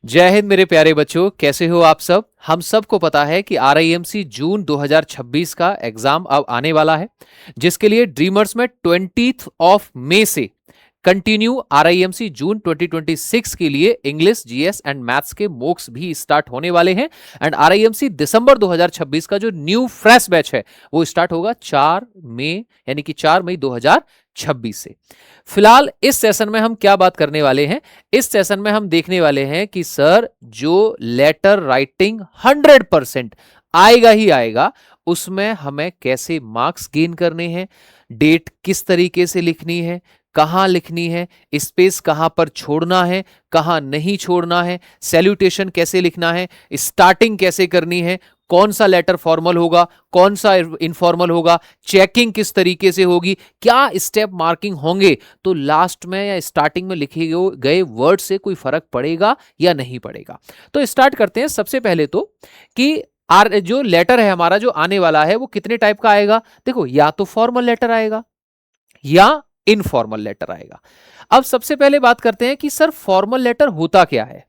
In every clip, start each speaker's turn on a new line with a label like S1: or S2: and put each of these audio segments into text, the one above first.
S1: जय हिंद मेरे प्यारे बच्चों, कैसे हो आप सब। हम सबको पता है कि RIMC जून 2026 का एग्जाम अब आने वाला है, जिसके लिए ड्रीमर्स में 20 मई से कंटिन्यू RIMC जून 2026 के लिए इंग्लिश, GS एंड मैथ्स के मॉक्स भी स्टार्ट होने वाले हैं। एंड RIMC दिसंबर 2026 का जो न्यू फ्रेश बैच है वो स्टार्ट होगा 4 मई, यानी कि 4 मई 2026 से। फिलहाल इस सेशन में हम क्या बात करने वाले हैं, इस सेशन में हम देखने वाले हैं कि सर जो लेटर राइटिंग 100% आएगा ही आएगा, उसमें हमें कैसे मार्क्स गेन करने हैं, डेट किस तरीके से लिखनी है, कहां लिखनी है, स्पेस कहां पर छोड़ना है, कहां नहीं छोड़ना है, सैल्यूटेशन कैसे लिखना है, स्टार्टिंग कैसे करनी है, कौन सा लेटर फॉर्मल होगा, कौन सा इनफॉर्मल होगा, चेकिंग किस तरीके से होगी, क्या स्टेप मार्किंग होंगे, तो लास्ट में या स्टार्टिंग में लिखे गए वर्ड से कोई फर्क पड़ेगा या नहीं पड़ेगा। तो स्टार्ट करते हैं। सबसे पहले तो कि जो लेटर है हमारा जो आने वाला है वो कितने टाइप का आएगा। देखो, या तो फॉर्मल लेटर आएगा या इनफॉर्मल लेटर आएगा। अब सबसे पहले बात करते हैं कि सर फॉर्मल लेटर होता क्या है।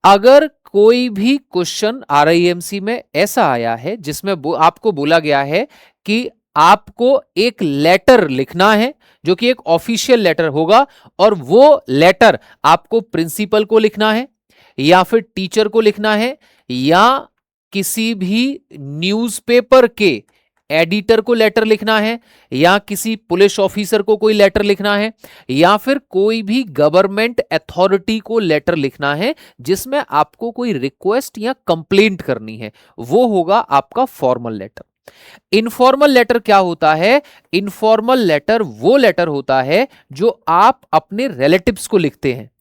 S1: अगर कोई भी क्वेश्चन RIMC में ऐसा आया है जिसमें आपको बोला गया है कि आपको एक लेटर लिखना है जो कि एक ऑफिशियल लेटर होगा, और वो लेटर आपको प्रिंसिपल को लिखना है या फिर टीचर को लिखना है या किसी भी न्यूज़पेपर के एडिटर को लेटर लिखना है या किसी पुलिस ऑफिसर को कोई लेटर लिखना है या फिर कोई भी गवर्नमेंट अथॉरिटी को लेटर लिखना है जिसमें आपको कोई रिक्वेस्ट या कंप्लेंट करनी है, वो होगा आपका फॉर्मल लेटर। इनफॉर्मल लेटर क्या होता है? इनफॉर्मल लेटर वो लेटर होता है जो आप अपने रिलेटिव्स को लिखते हैं।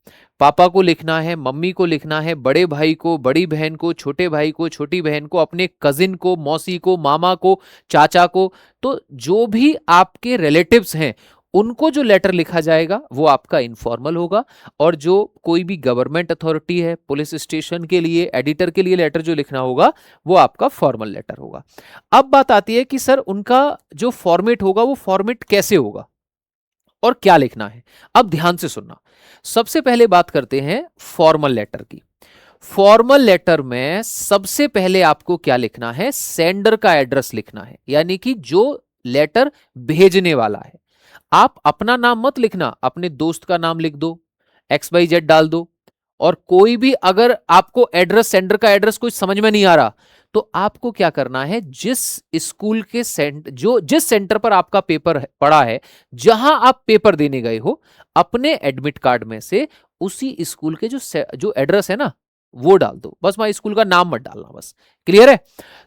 S1: पापा को लिखना है, मम्मी को लिखना है, बड़े भाई को, बड़ी बहन को, छोटे भाई को, छोटी बहन को, अपने कजिन को, मौसी को, मामा को, चाचा को, तो जो भी आपके रिलेटिव्स हैं उनको जो लेटर लिखा जाएगा वो आपका इनफॉर्मल होगा। और जो कोई भी गवर्नमेंट अथॉरिटी है, पुलिस स्टेशन के लिए, एडिटर के लिए लेटर जो लिखना होगा वो आपका फॉर्मल लेटर होगा। अब बात आती है कि सर उनका जो फॉर्मेट होगा वो फॉर्मेट कैसे होगा और क्या लिखना है। अब ध्यान से सुनना। सबसे पहले बात करते हैं फॉर्मल लेटर की। फॉर्मल लेटर में सबसे पहले आपको क्या लिखना है? सेंडर का एड्रेस लिखना है, यानी कि जो लेटर भेजने वाला है। आप अपना नाम मत लिखना, अपने दोस्त का नाम लिख दो, XYZ डाल दो। और कोई भी अगर आपको एड्रेस, सेंडर का एड्रेस कोई समझ में नहीं आ रहा, तो आपको क्या करना है, जिस स्कूल के जिस सेंटर पर आपका पेपर पड़ा है, जहां आप पेपर देने गए हो, अपने एडमिट कार्ड में से उसी स्कूल के जो एड्रेस है ना वो डाल दो। बस वहां स्कूल का नाम मत डालना, बस। क्लियर है?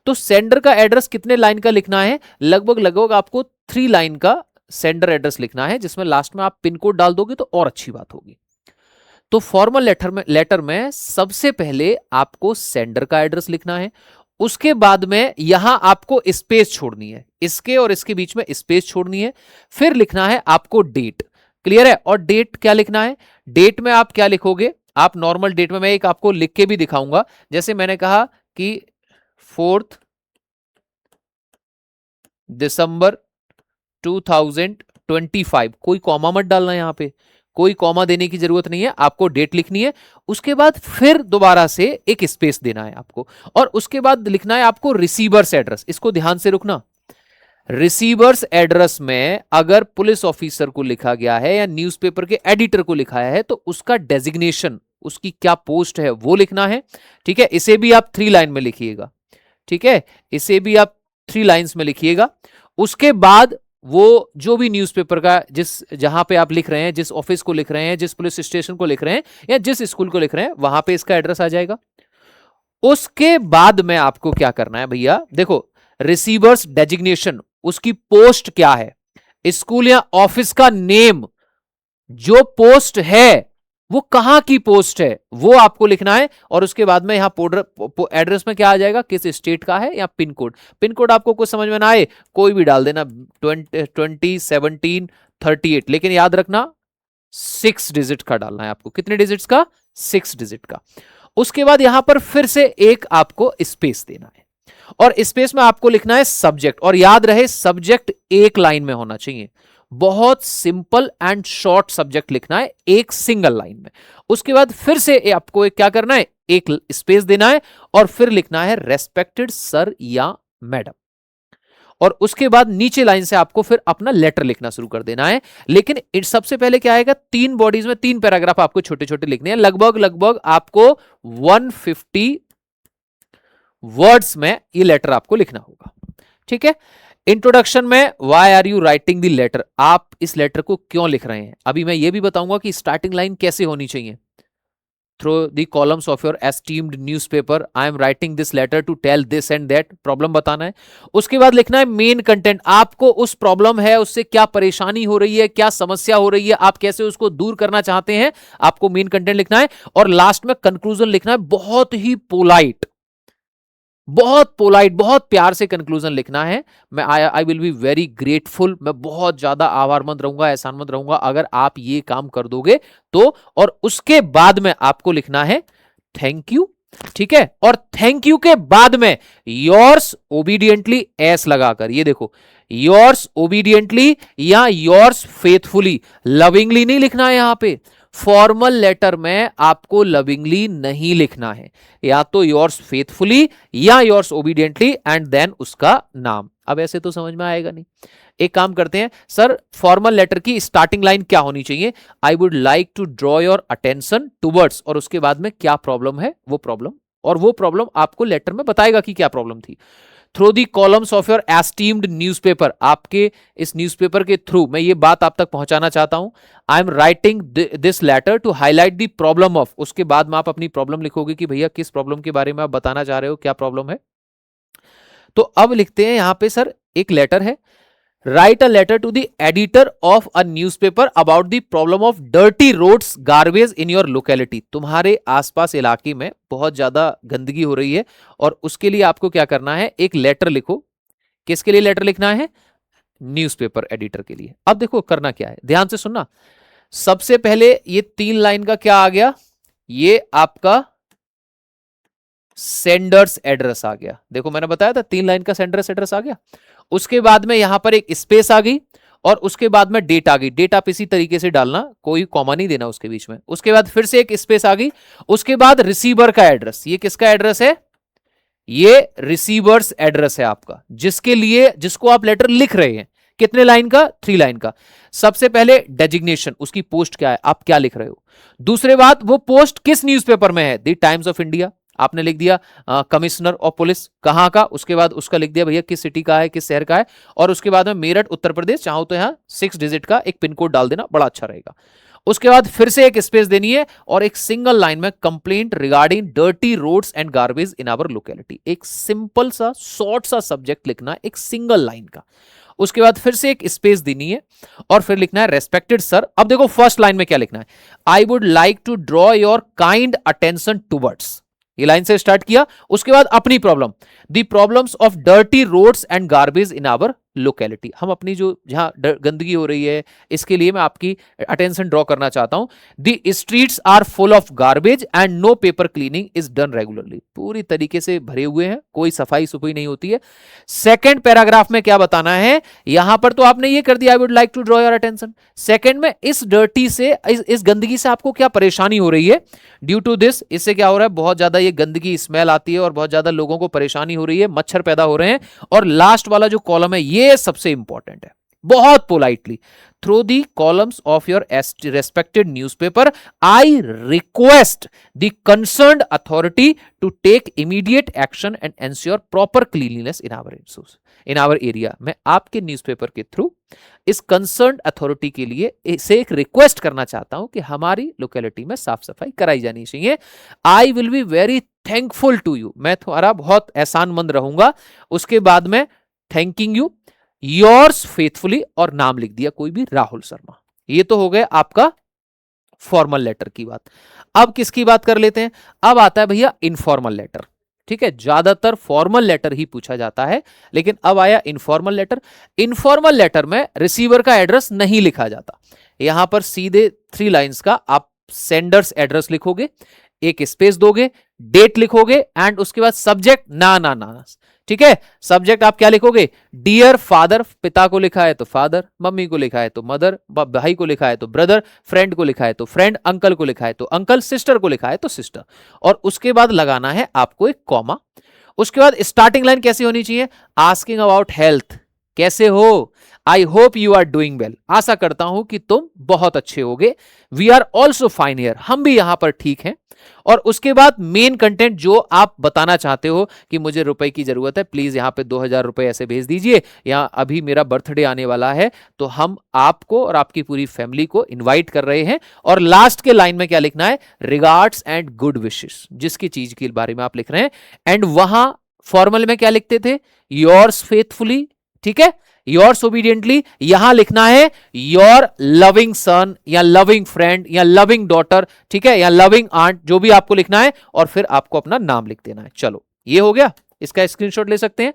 S1: तो सेंडर का एड्रेस कितने लाइन का लिखना है? लगभग लगभग आपको 3 लाइन का सेंडर एड्रेस लिखना है, जिसमें लास्ट में आप पिन कोड डाल दोगे तो और अच्छी बात होगी। तो फॉर्मल लेटर में सबसे पहले आपको सेंडर का एड्रेस लिखना है। उसके बाद में यहां आपको स्पेस छोड़नी है, इसके और इसके बीच में स्पेस छोड़नी है। फिर लिखना है आपको डेट। क्लियर है? और डेट क्या लिखना है? डेट में आप क्या लिखोगे? आप नॉर्मल डेट में, मैं एक आपको लिख के भी दिखाऊंगा। जैसे मैंने कहा कि 4 दिसंबर 2025, कोई कॉमा मत डालना, यहां पे कोई कॉमा देने की जरूरत नहीं है, आपको डेट लिखनी है। उसके बाद फिर दोबारा से एक स्पेस देना है आपको, और उसके बाद लिखना है आपको रिसीवर्स एड्रेस। इसको ध्यान से रुकना। रिसीवर्स एड्रेस में अगर पुलिस ऑफिसर को लिखा गया है या न्यूज़पेपर के एडिटर को लिखा है तो उसका डेजिग्नेशन, उसकी क्या पोस्ट है वो लिखना है। ठीक है? इसे भी आप 3 लाइन में लिखिएगा। ठीक है? इसे भी आप 3 लाइंस में लिखिएगा। उसके बाद वो जो भी न्यूज़पेपर का जहां पे आप लिख रहे हैं, जिस ऑफिस को लिख रहे हैं, जिस पुलिस स्टेशन को लिख रहे हैं या जिस स्कूल को लिख रहे हैं, वहां पे इसका एड्रेस आ जाएगा। उसके बाद में आपको क्या करना है भैया, देखो, रिसीवर्स डेजिग्नेशन, उसकी पोस्ट क्या है, स्कूल या ऑफिस का नेम, जो पोस्ट है वो कहां की पोस्ट है वो आपको लिखना है। और उसके बाद में यहां एड्रेस में क्या आ जाएगा, किस स्टेट का है, या पिन कोड। पिन कोड आपको कुछ समझ में ना आए कोई भी डाल देना, 201738, लेकिन याद रखना 6 डिजिट का डालना है आपको। कितने डिजिट्स का? 6 डिजिट का। उसके बाद यहां पर फिर से एक आपको स्पेस देना है, और स्पेस में आपको लिखना है सब्जेक्ट। और याद रहे, सब्जेक्ट 1 लाइन में होना चाहिए। बहुत सिंपल एंड शॉर्ट सब्जेक्ट लिखना है एक सिंगल लाइन में। उसके बाद फिर से आपको क्या करना है, एक स्पेस देना है और फिर लिखना है रेस्पेक्टेड सर या मैडम, और उसके बाद नीचे लाइन से आपको फिर अपना लेटर लिखना शुरू कर देना है। लेकिन सबसे पहले क्या आएगा, 3 बॉडीज में 3 पैराग्राफ आपको छोटे छोटे लिखने हैं, लगभग आपको 150 वर्ड्स में ये लेटर आपको लिखना होगा। ठीक है, इंट्रोडक्शन में why are you writing the letter, आप इस लेटर को क्यों लिख रहे हैं। अभी मैं ये भी बताऊंगा कि स्टार्टिंग लाइन कैसे होनी चाहिए। Through the columns of your esteemed newspaper I am writing this letter to tell this and that, problem बताना है। उसके बाद लिखना है मेन कंटेंट, आपको उस प्रॉब्लम है उससे क्या परेशानी हो रही है, क्या समस्या हो रही है, आप कैसे उसको दूर करना चाहते हैं, आपको मेन कंटेंट लिखना है। और लास्ट में कंक्लूजन लिखना है, बहुत ही पोलाइट, बहुत प्यार से कंक्लूजन लिखना है। मैं आई विल बी वेरी ग्रेटफुल, मैं बहुत ज्यादा आभारमंद रहूंगा, एहसानमंद रहूंगा अगर आप ये काम कर दोगे तो। और उसके बाद में आपको लिखना है थैंक यू। ठीक है, और थैंक यू के बाद में योर्स ओबीडियंटली एस लगाकर, ये देखो योर्स ओबीडियंटली या योर्स फेथफुली, लविंगली नहीं लिखना है। यहां पे फॉर्मल लेटर में आपको लविंगली नहीं लिखना है, या तो योर्स फेथफुली या योर्स ओबीडियंटली एंड देन उसका नाम। अब ऐसे तो समझ में आएगा नहीं। एक काम करते हैं, सर फॉर्मल लेटर की स्टार्टिंग लाइन क्या होनी चाहिए, I would like to draw your attention towards, और उसके बाद में क्या प्रॉब्लम है वो प्रॉब्लम, और वो प्रॉब्लम आपको लेटर में बताएगा कि क्या प्रॉब्लम थी। Through the columns of your esteemed newspaper, आपके इस न्यूज़पेपर के थ्रू मैं ये बात आप तक पहुंचाना चाहता हूं। I am writing this letter to highlight the problem of, उसके बाद में आप अपनी प्रॉब्लम लिखोगे कि भैया किस प्रॉब्लम के बारे में आप बताना चाह रहे हो, क्या प्रॉब्लम है। तो अब लिखते हैं यहां पे सर एक लेटर है, write a letter to the editor of a newspaper about the problem of dirty roads garbage in your locality, तुम्हारे आसपास इलाके में बहुत ज्यादा गंदगी हो रही है और उसके लिए आपको क्या करना है, एक लेटर लिखो। किसके लिए लेटर लिखना है, न्यूज़पेपर एडिटर के लिए। अब देखो करना क्या है, ध्यान से सुनना। सबसे पहले ये 3 लाइन का क्या आ गया, ये आपका सेंडर्स एड्रेस आ गया। देखो मैंने बताया था 3 लाइन का सेंडर्स एड्रेस आ गया। उसके बाद में यहां पर एक स्पेस आ गई और उसके बाद में डेट आ गई। डेट आप इसी तरीके से डालना, कोई कॉमा नहीं देना उसके बीच में। उसके बाद फिर से एक स्पेस आ गई। उसके बाद रिसीवर का एड्रेस, ये किसका एड्रेस है, ये रिसीवर्स एड्रेस है आपका, जिसके लिए जिसको आप लेटर लिख रहे हैं। कितने लाइन का, 3 लाइन का। सबसे पहले डेजिग्नेशन, उसकी पोस्ट क्या है, आप क्या लिख रहे हो। दूसरे बात, वो पोस्ट किस न्यूज़पेपर में है, द टाइम्स ऑफ इंडिया, आपने लिख दिया कमिश्नर ऑफ पुलिस कहां का, उसके बाद उसका लिख दिया भैया किस सिटी का है, किस शहर का है। और उसके बाद में मेरठ उत्तर प्रदेश, चाहो तो यहां 6 डिजिट का एक पिन कोड डाल देना, बड़ा अच्छा रहेगा। उसके बाद फिर से एक स्पेस देनी है और एक सिंगल लाइन में complaint regarding dirty roads and garbage in our locality, एक सिंपल सा शॉर्ट सा सब्जेक्ट लिखना, एक सिंगल लाइन का। उसके बाद फिर से एक स्पेस देनी है और फिर लिखना है रेस्पेक्टेड सर। अब देखो फर्स्ट लाइन में क्या लिखना है, I would like to draw your kind attention towards, ये लाइन से स्टार्ट किया। उसके बाद अपनी problem, the problems of dirty roads and garbage in our locality, हम अपनी जो जहां गंदगी हो रही है इसके लिए मैं आपकी अटेंशन ड्रॉ करना चाहता हूं। The streets are full of garbage and no paper cleaning is done regularly, पूरी तरीके से भरे हुए हैं, कोई सफाई सुफाई नहीं होती है। सेकेंड पैराग्राफ में क्या बताना है, यहां पर तो आपने ये कर दिया I would like to draw your attention. Second में इस डर्टी से, इस गंदगी से आपको क्या परेशानी हो रही है, ड्यू टू दिस, इससे क्या हो रहा है, बहुत ज्यादा ये गंदगी स्मेल आती है और बहुत ज्यादा लोगों को परेशानी हो रही है, मच्छर पैदा हो रहे हैं। और लास्ट वाला जो कॉलम है ये सबसे इंपॉर्टेंट है, बहुत politely, through the columns of your respected newspaper I request the concerned authority to take immediate action and ensure proper cleanliness in our area. मैं आपके न्यूज़पेपर के थ्रू इस कंसर्न्ड अथॉरिटी के लिए इसे एक रिक्वेस्ट करना चाहता हूं कि हमारी लोकेलिटी में साफ सफाई कराई जानी चाहिए। I will be very thankful to you, मैं तुम्हारा बहुत एहसानमंद रहूंगा। उसके बाद में थैंकिंग यू, योर्स फेथफुली, और नाम लिख दिया कोई भी, राहुल शर्मा। ये तो हो गया आपका फॉर्मल लेटर की बात। अब किसकी बात कर लेते हैं, अब आता है भैया इनफॉर्मल लेटर। ठीक है, ज्यादातर फॉर्मल लेटर ही पूछा जाता है, लेकिन अब आया इनफॉर्मल लेटर। इनफॉर्मल लेटर में रिसीवर का एड्रेस नहीं लिखा जाता, यहां पर सीधे 3 लाइंस का आप सेंडर्स एड्रेस लिखोगे। एक स्पेस दोगे, डेट लिखोगे एंड उसके बाद सब्जेक्ट ना ना ना, ठीक है। सब्जेक्ट आप क्या लिखोगे, डियर फादर, पिता को लिखा है तो फादर, मम्मी को लिखा है तो मदर, भाई को लिखा है तो ब्रदर, फ्रेंड को लिखा है तो फ्रेंड, अंकल को लिखा है तो अंकल, सिस्टर को लिखा है तो सिस्टर, और उसके बाद लगाना है आपको एक कॉमा। उसके बाद स्टार्टिंग लाइन कैसी होनी चाहिए, आस्किंग अबाउट हेल्थ, कैसे हो, I hope you are doing well, आशा करता हूं कि तुम बहुत अच्छे होगे, we are also fine here, हम भी यहां पर ठीक हैं। और उसके बाद मेन कंटेंट जो आप बताना चाहते हो कि मुझे रुपए की जरूरत है, प्लीज यहां पे 2000 रुपए ऐसे भेज दीजिए, या अभी मेरा बर्थडे आने वाला है तो हम आपको और आपकी पूरी फैमिली को इनवाइट कर रहे हैं। और लास्ट के लाइन में क्या लिखना है, रिगार्ड्स एंड गुड विशेस, जिसकी चीज के बारे में आप लिख रहे हैं। एंड वहां फॉर्मल में क्या लिखते थे, योर्स फेथफुली, ठीक है, योर्स ओबीडियंटली, यहां लिखना है योर लविंग सन या लविंग फ्रेंड या लविंग डॉटर, ठीक है, या लविंग आंट, जो भी आपको लिखना है, और फिर आपको अपना नाम लिख देना है। चलो ये हो गया, इसका स्क्रीनशॉट ले सकते हैं।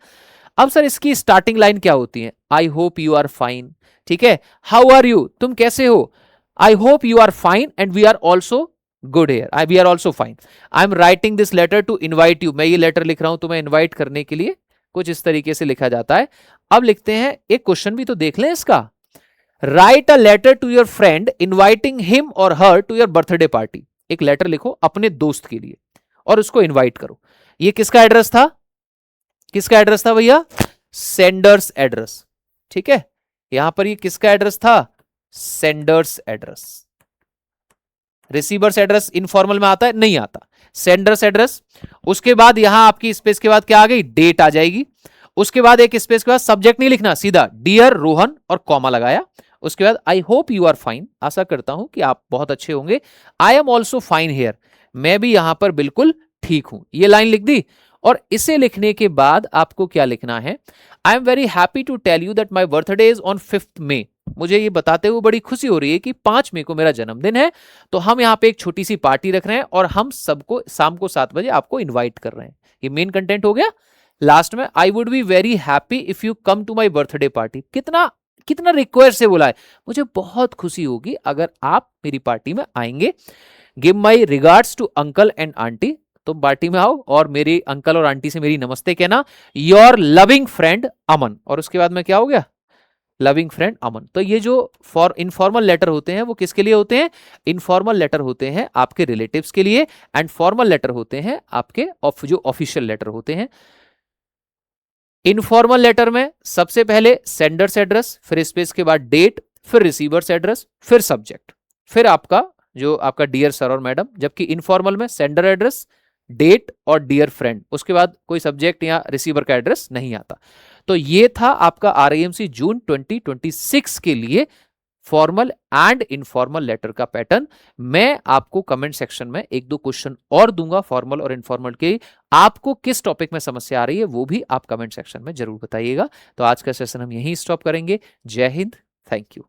S1: अब सर इसकी स्टार्टिंग लाइन क्या होती है, I hope you are fine, ठीक है, हाउ आर यू, तुम कैसे हो, I hope you are fine and we are also good here, we are also fine, I am writing this letter to invite you, मैं ये letter लिख रहा हूं तुम्हें इनवाइट करने के लिए, कुछ इस तरीके से लिखा जाता है। अब लिखते हैं, एक क्वेश्चन भी तो देख लें इसका, write a letter to your friend inviting him और her to your birthday party, एक लेटर लिखो अपने दोस्त के लिए और उसको इनवाइट करो। ये किसका एड्रेस था, किसका एड्रेस था भैया, सेंडर्स एड्रेस, ठीक है, यहां पर ये किसका एड्रेस था, sender's address. Receiver's address informal में आता है, नहीं आता, सेंडर्स एड्रेस। उसके बाद यहां आपकी स्पेस के बाद क्या आ गई, डेट आ जाएगी। उसके बाद एक स्पेस के बाद सब्जेक्ट नहीं लिखना, सीधा डियर रोहन और कॉमा लगाया। उसके बाद I hope you are fine, आशा करता हूं कि आप बहुत अच्छे होंगे, I am also fine here, मैं भी यहां पर बिल्कुल ठीक हूं, ये लाइन लिख दी। और इसे लिखने के बाद आपको क्या लिखना है, I am very happy to tell you that my birthday is on 5th May, मुझे ये बताते हुए बड़ी खुशी हो रही है कि 5 मई को मेरा जन्मदिन है, तो हम यहाँ पे एक छोटी सी पार्टी रख रहे हैं और हम सबको शाम को 7 बजे आपको इनवाइट कर रहे हैं। ये मेन कंटेंट हो गया। लास्ट में I would be very happy if you come to my birthday party, कितना कितना रिक्वेस्ट से बोला है, मुझे बहुत खुशी होगी अगर आप मेरी पार्टी में आएंगे। Give my regards to uncle and aunty, तुम पार्टी में आओ और मेरे अंकल और आंटी से मेरी नमस्ते कहना। योर लविंग फ्रेंड अमन, और उसके बाद में क्या हो गया, लविंग फ्रेंड अमन। तो ये जो फॉर इनफॉर्मल लेटर होते हैं वो किसके लिए होते हैं, इनफॉर्मल लेटर होते हैं आपके रिलेटिव्स के लिए, एंड फॉर्मल लेटर होते हैं आपके जो ऑफिशियल लेटर होते हैं। इनफॉर्मल लेटर में सबसे पहले सेंडर्स एड्रेस, फिर स्पेस के बाद डेट, फिर रिसीवर्स एड्रेस, फिर सब्जेक्ट, फिर आपका जो आपका डियर सर और मैडम। जबकि इनफॉर्मल में सेंडर एड्रेस, डेट और डियर फ्रेंड, उसके बाद कोई सब्जेक्ट या रिसीवर का एड्रेस नहीं आता। तो ये था आपका RIMC जून 2026 के लिए फॉर्मल एंड इनफॉर्मल लेटर का पैटर्न। मैं आपको कमेंट सेक्शन में 1-2 क्वेश्चन और दूंगा फॉर्मल और इनफॉर्मल के, आपको किस टॉपिक में समस्या आ रही है वो भी आप कमेंट सेक्शन में जरूर बताइएगा। तो आज का सेशन हम यहीं स्टॉप करेंगे। जय हिंद, थैंक यू।